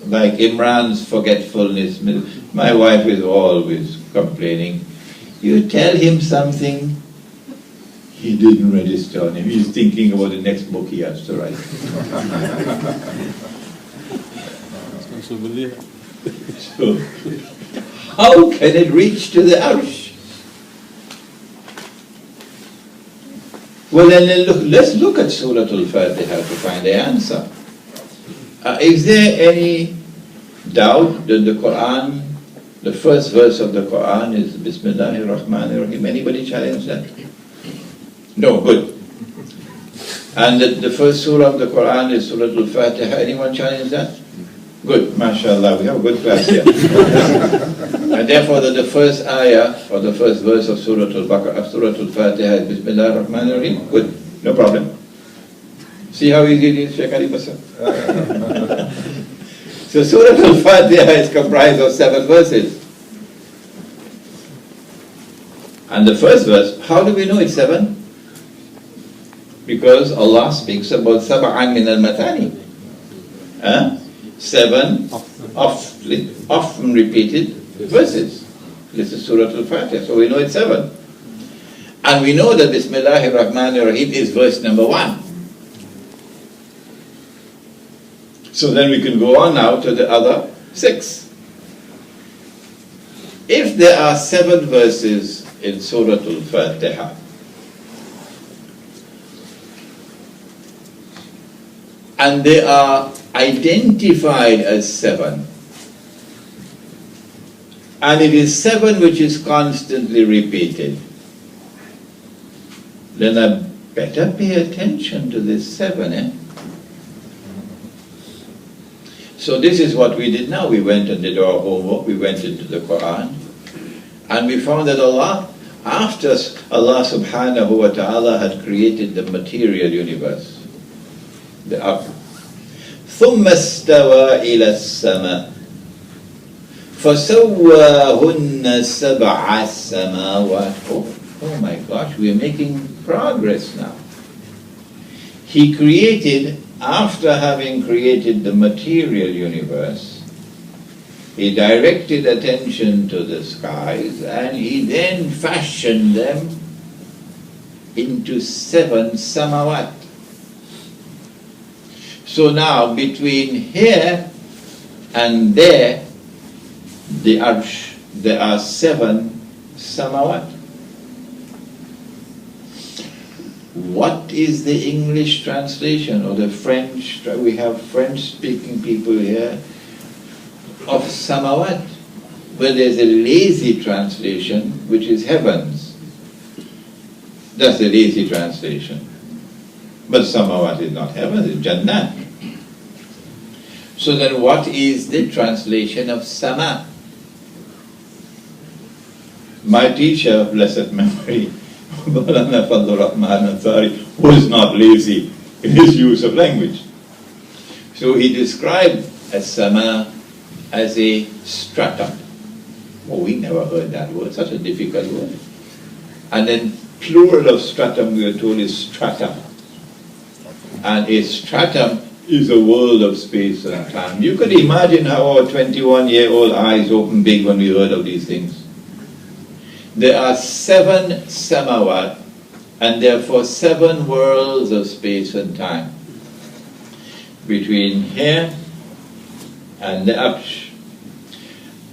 like Imran's forgetfulness. My wife is always complaining. You tell him something, he didn't register on him. He's thinking about the next book he has to write. So, how can it reach to the Arsh? Well, then let's look at Surah Al-Fatiha to find the answer. Is there any doubt that the Quran, the first verse of the Quran is Bismillahir Rahmanir Rahim? Anybody challenge that? No, good. And the first surah of the Quran is Surah Al-Fatiha. Anyone challenge that? Good, mashallah, we have a good class here. And therefore the first ayah, or the first verse of Surah Al-Baqarah, Surah Al-Fatiha is Bismillahir Rahmanir Rahim. Good, no problem. See how easy it is, Shaykh Ali Basar? So Surah Al-Fatiha is comprised of 7 verses. And the first verse, how do we know it's 7? Because Allah speaks about sab'an min al-matani. 7 often repeated verses. This is Surah Al-Fatiha, so we know it's 7. And we know that Bismillahir Rahmanir Rahim is verse number 1. So then we can go on now to the other 6. If there are 7 verses in Surah Al-Fatiha, and they are identified as 7, and it is 7 which is constantly repeated, then I better pay attention to this 7, So this is what we did now. We went and did our homework, we went into the Quran, and we found that after Allah subhanahu wa ta'ala had created the material universe, the earth, ثُمَّ اسْتَوَى إِلَى السَّمَاءِ فَسَوَّاهُنَّ سَبْعَ السَّمَاوَاتِ. Oh my gosh, we are making progress now. He created, after having created the material universe, he directed attention to the skies, and he then fashioned them into 7 samawat. So now, between here and there, the Arsh, there are 7 samawat. What is the English translation or the French? We have French-speaking people here of samawat, but there's a lazy translation which is heavens. That's the lazy translation. But samawat is not heaven, it's Jannah. So then what is the translation of sama? My teacher, blessed memory, Maulana was not lazy in his use of language. So he described as sama as a stratum. Oh, we never heard that word, such a difficult word. And then plural of stratum, we are told, is strata. And a stratum is a world of space and time. You could imagine how our 21-year-old eyes opened big when we heard of these things. There are 7 samawat, and therefore 7 worlds of space and time between here and the Arsh.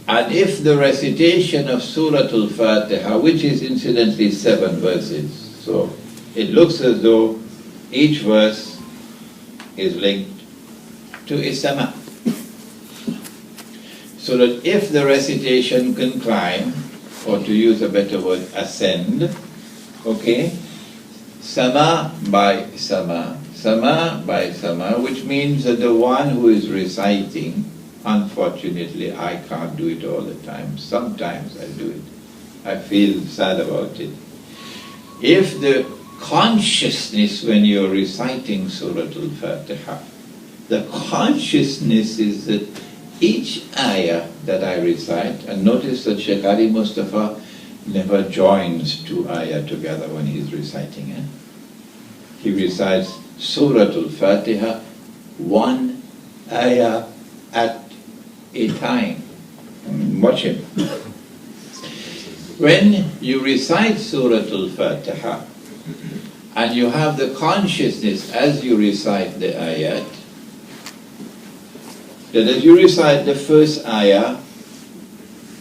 And if the recitation of Surah Al-Fatiha, which is incidentally 7 verses, so it looks as though each verse is linked to a sama. So that if the recitation can climb, or to use a better word, ascend, okay, sama by sama, sama by sama, which means that the one who is reciting, unfortunately I can't do it all the time, sometimes I do it, I feel sad about it. If the consciousness when you're reciting Surah Al-Fatiha, the consciousness is that each ayah that I recite, and notice that Shaykh Ali Mustafa never joins 2 ayah together when he's reciting it. He recites Surah Al-Fatiha 1 ayah at a time. Watch him. When you recite Surah Al-Fatiha and you have the consciousness as you recite the ayat, that as you recite the first ayah,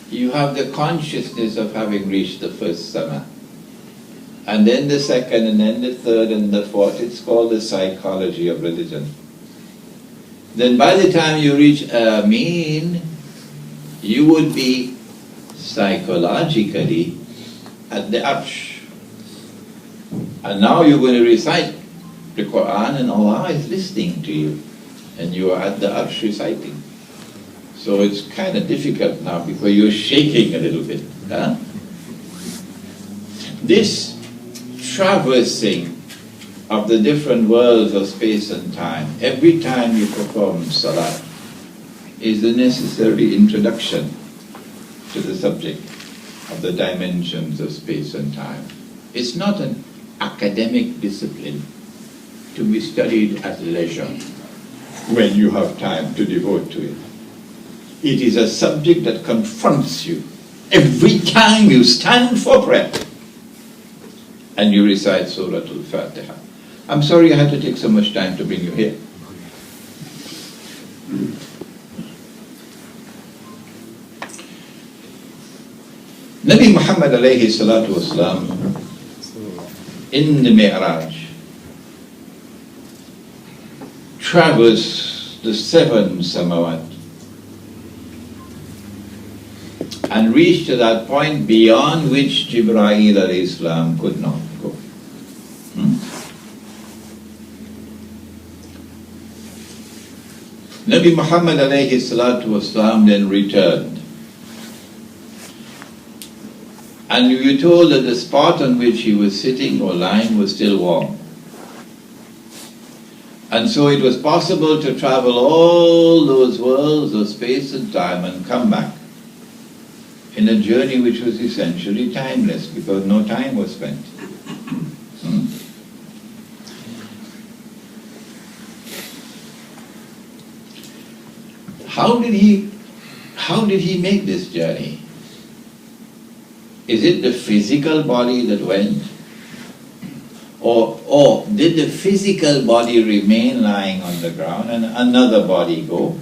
you have the consciousness of having reached the first sama. And then the second, and then the third, and the fourth. It's called the psychology of religion. Then by the time you reach Ameen, you would be psychologically at the Arsh. And now you're going to recite the Quran and Allah is listening to you. And you are at the Arsh reciting. So it's kind of difficult now because you're shaking a little bit. Huh? This traversing of the different worlds of space and time, every time you perform Salah, is the necessary introduction to the subject of the dimensions of space and time. It's not an academic discipline to be studied at leisure when you have time to devote to it. It is a subject that confronts you every time you stand for prayer and you recite Surah Al-Fatiha. I'm sorry I had to take so much time to bring you here. Nabi Muhammad alayhi salatu wasalam, in the Mi'raj, traversed the 7 samawat and reached to that point beyond which Jibreel alayhi salam could not go. Nabi Muhammad alayhi salatu wasalam then returned. And we were told that the spot on which he was sitting or lying was still warm. And so it was possible to travel all those worlds of space and time and come back in a journey which was essentially timeless because no time was spent. How did he make this journey? Is it the physical body that went? Or did the physical body remain lying on the ground and another body go?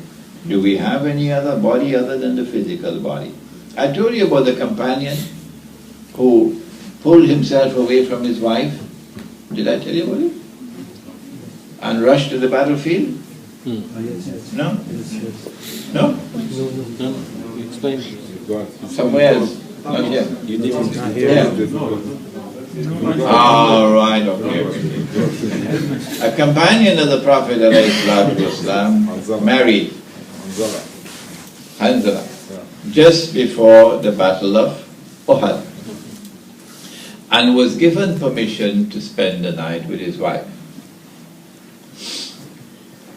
Do we have any other body other than the physical body? I told you about the companion who pulled himself away from his wife. Did I tell you about it? And rushed to the battlefield? No? No? No. Explain. Somewhere else. Not here. You didn't. Yeah. All right, okay. A companion of the Prophet ﷺ married Hanzala just before the Battle of Uhud and was given permission to spend the night with his wife.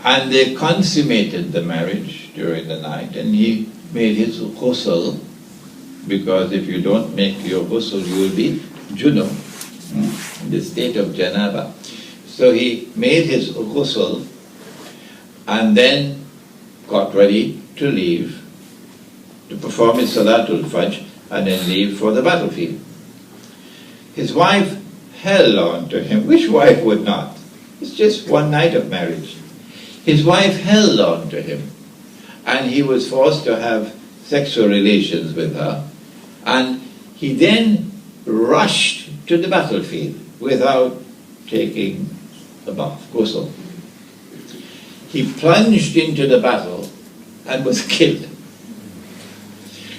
And they consummated the marriage during the night, and he made his ghusl, because if you don't make your ghusl, you will be junub, in the state of janaba. So he made his ghusl and then got ready to leave, to perform his Salatul Fajr and then leave for the battlefield. His wife held on to him. Which wife would not? It's just one night of marriage. His wife held on to him and he was forced to have sexual relations with her, and he then rushed to the battlefield without taking the bath, ghusl. He plunged into the battle and was killed.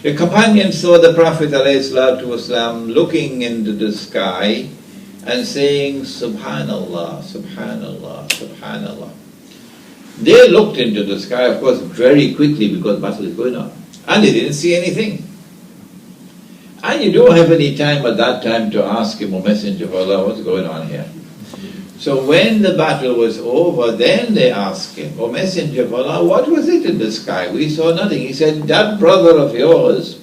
The companion saw the Prophet ﷺ looking into the sky and saying, Subhanallah, Subhanallah, Subhanallah. They looked into the sky, of course, very quickly because battle is going on, and they didn't see anything. And you don't have any time at that time to ask him, O Messenger of Allah, what's going on here? So when the battle was over, then they asked him, O Messenger of Allah, what was it in the sky? We saw nothing. He said, that brother of yours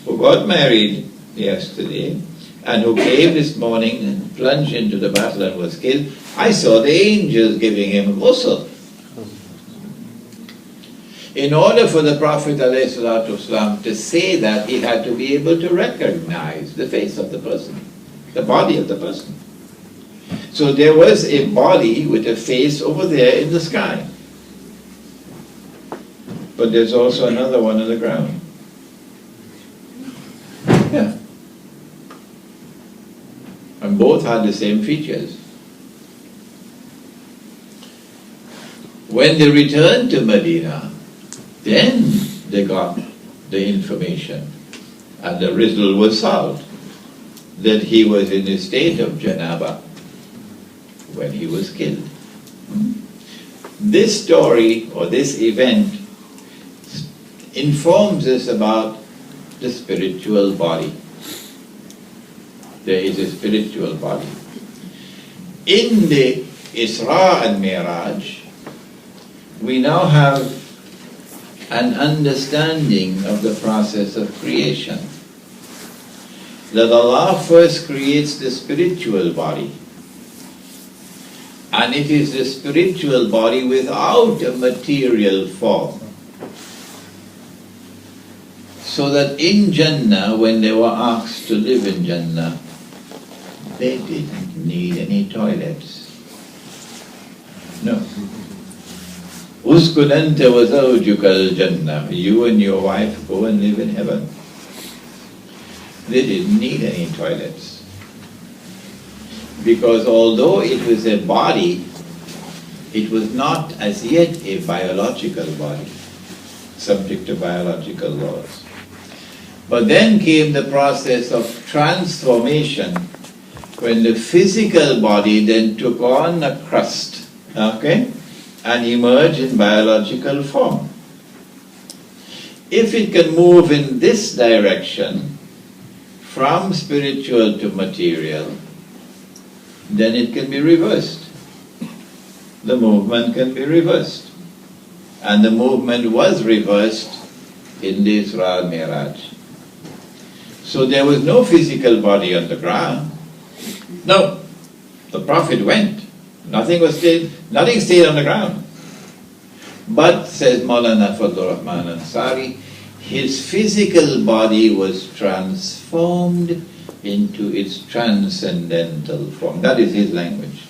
who got married yesterday and who came this morning and plunged into the battle and was killed, I saw the angels giving him ghusl. In order for the Prophet ﷺ to say that, he had to be able to recognize the face of the person, the body of the person. So there was a body with a face over there in the sky. But there's also another one on the ground. Yeah. And both had the same features. When they returned to Medina, then they got the information, and the riddle was solved, that he was in a state of janaba when he was killed. This story, or this event, informs us about the spiritual body. There is a spiritual body. In the Isra and Miraj, we now have an understanding of the process of creation. That Allah first creates the spiritual body. And it is the spiritual body without a material form. So that in Jannah, when they were asked to live in Jannah, they didn't need any toilets. No. Uskun anta wa zawjuka al-jannah. You and your wife go and live in heaven. They didn't need any toilets. Because although it was a body, it was not as yet a biological body, subject to biological laws. But then came the process of transformation, when the physical body then took on a crust, okay, and emerged in biological form. If it can move in this direction, from spiritual to material, then it can be reversed. The movement can be reversed. And the movement was reversed in the Isra Miraj. So there was no physical body on the ground. No. The Prophet went. Nothing stayed on the ground. But, says Maulana Fadlur Rahman Ansari, his physical body was transformed into its transcendental form. That is his language.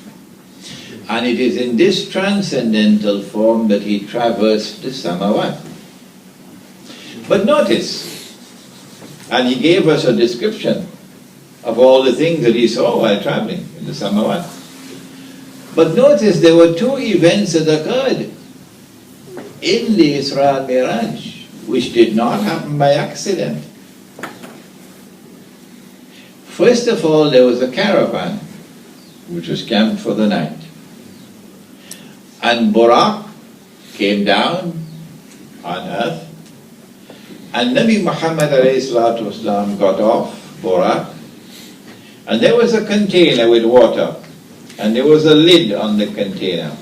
And it is in this transcendental form that he traversed the samawat. But notice, and he gave us a description of all the things that he saw while traveling in the samawat. But notice there were two events that occurred in the Isra Miraj, which did not happen by accident. First of all, there was a caravan which was camped for the night. And Buraq came down on earth, and Nabi Muhammad ﷺ got off Buraq, and there was a container with water, and there was a lid on the container.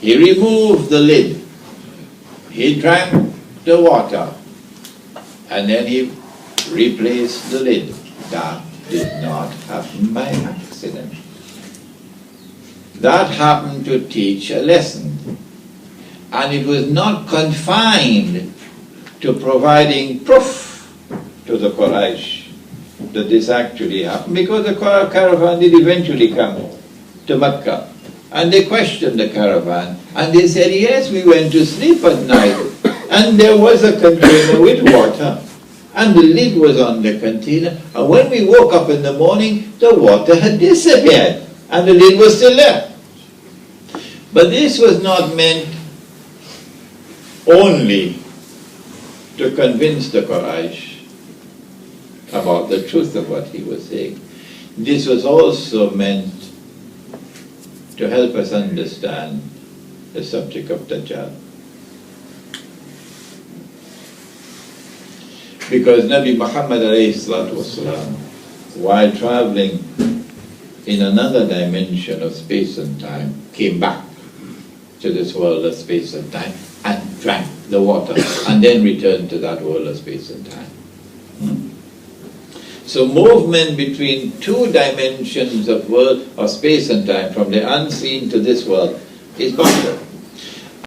He removed the lid, he drank the water, and then he replaced the lid. That did not happen by accident. That happened to teach a lesson. And it was not confined to providing proof to the Quraysh that this actually happened, because the caravan did eventually come to Mecca. And they questioned the caravan, and they said, yes, we went to sleep at night, and there was a container with water, and the lid was on the container, and when we woke up in the morning, the water had disappeared, and the lid was still there. But this was not meant only to convince the Quraysh about the truth of what he was saying. This was also meant to help us understand the subject of Dajjal. Because Nabi Muhammad ﷺ, while traveling in another dimension of space and time, came back to this world of space and time and drank the water, and then returned to that world of space and time. So movement between two dimensions of world of space and time, from the unseen to this world, is possible.